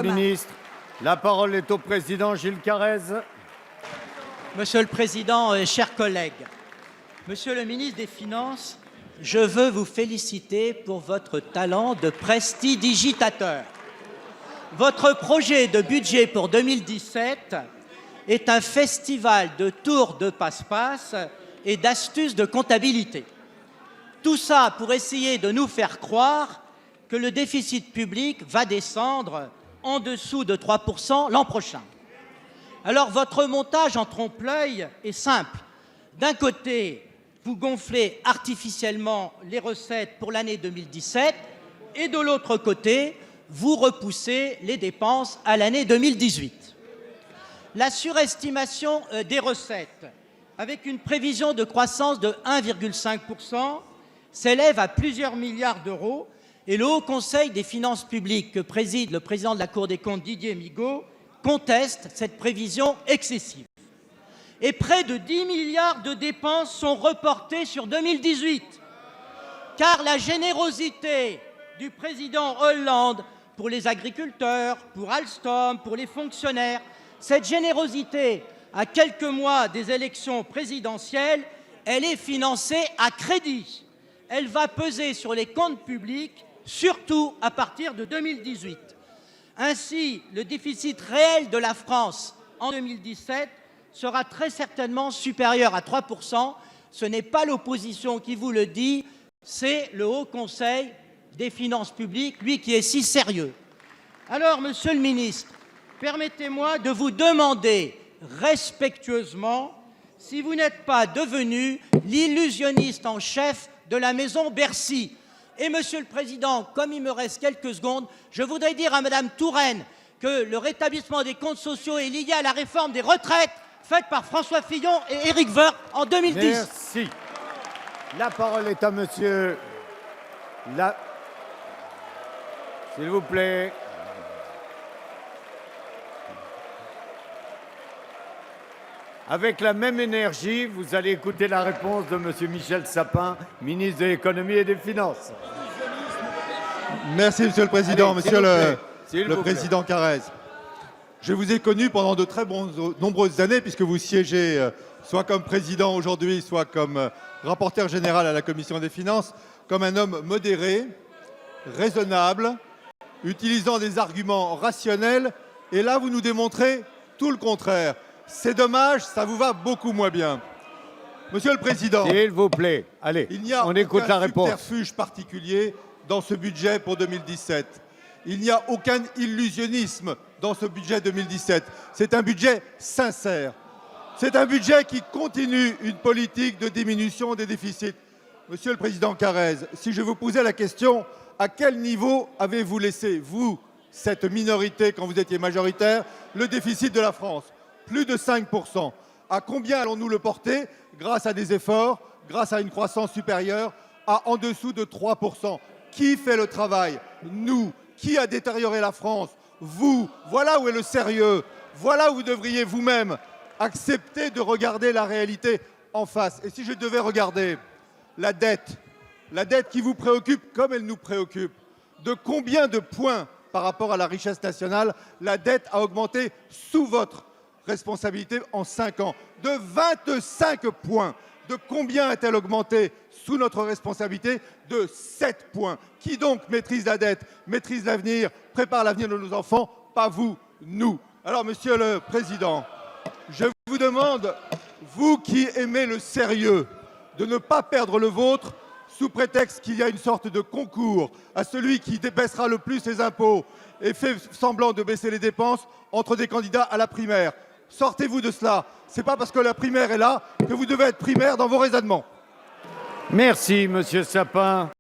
Ministre, la parole est au président Gilles Carrez. Monsieur le Président, chers collègues, Monsieur le ministre des Finances, je veux vous féliciter pour votre talent de prestidigitateur. Votre projet de budget pour 2017 est un festival de tours de passe-passe et d'astuces de comptabilité. Tout ça pour essayer de nous faire croire que le déficit public va descendre en dessous de 3% l'an prochain. Alors votre montage en trompe-l'œil est simple. D'un côté, vous gonflez artificiellement les recettes pour l'année 2017 et de l'autre côté, vous repoussez les dépenses à l'année 2018. La surestimation des recettes, avec une prévision de croissance de 1,5%, s'élève à plusieurs milliards d'euros et le Haut Conseil des finances publiques que préside le président de la Cour des comptes Didier Migaud conteste cette prévision excessive. Et près de 10 milliards de dépenses sont reportées sur 2018, car la générosité du président Hollande pour les agriculteurs, pour Alstom, pour les fonctionnaires, cette générosité, à quelques mois des élections présidentielles, elle est financée à crédit. Elle va peser sur les comptes publics, surtout à partir de 2018. Ainsi, le déficit réel de la France en 2017 sera très certainement supérieur à 3%. Ce n'est pas l'opposition qui vous le dit, c'est le Haut Conseil des finances publiques, lui qui est si sérieux. Alors, Monsieur le ministre, permettez-moi de vous demander respectueusement si vous n'êtes pas devenu l'illusionniste en chef de la maison Bercy. Et Monsieur le Président, comme il me reste quelques secondes, je voudrais dire à Madame Touraine que le rétablissement des comptes sociaux est lié à la réforme des retraites faite par François Fillon et Éric Woerth en 2010. Merci. La parole est à Monsieur... S'il vous plaît. Avec la même énergie, vous allez écouter la réponse de Monsieur Michel Sapin, ministre de l'Économie et des Finances. Merci, Monsieur le Président. Allez, Monsieur le plaît. Président Carrez, je vous ai connu pendant de très nombreuses années, puisque vous siégez soit comme président aujourd'hui, soit comme rapporteur général à la Commission des Finances, comme un homme modéré, raisonnable, utilisant des arguments rationnels. Et là, vous nous démontrez tout le contraire. C'est dommage, ça vous va beaucoup moins bien. Monsieur le Président, s'il vous plaît, allez, on écoute la réponse. Il n'y a aucun subterfuge particulier dans ce budget pour 2017. Il n'y a aucun illusionnisme dans ce budget 2017. C'est un budget sincère. C'est un budget qui continue une politique de diminution des déficits. Monsieur le Président Carrez, si je vous posais la question, à quel niveau avez-vous laissé, vous, cette minorité, quand vous étiez majoritaire, le déficit de la France ? Plus de 5%. À combien allons-nous le porter grâce à des efforts, grâce à une croissance supérieure à en dessous de 3%? Qui fait le travail? Nous. Qui a détérioré la France? Vous. Voilà où est le sérieux. Voilà où vous devriez vous-même accepter de regarder la réalité en face. Et si je devais regarder la dette qui vous préoccupe comme elle nous préoccupe, de combien de points par rapport à la richesse nationale la dette a augmenté sous votre responsabilité en 5 ans? De 25 points. De combien a-t-elle augmenté sous notre responsabilité? De 7 points. Qui donc maîtrise la dette, maîtrise l'avenir, prépare l'avenir de nos enfants? Pas vous, nous. Alors, Monsieur le Président, je vous demande, vous qui aimez le sérieux, de ne pas perdre le vôtre sous prétexte qu'il y a une sorte de concours à celui qui baissera le plus ses impôts et fait semblant de baisser les dépenses entre des candidats à la primaire. Sortez-vous de cela. Ce n'est pas parce que la primaire est là que vous devez être primaire dans vos raisonnements. Merci, Monsieur Sapin.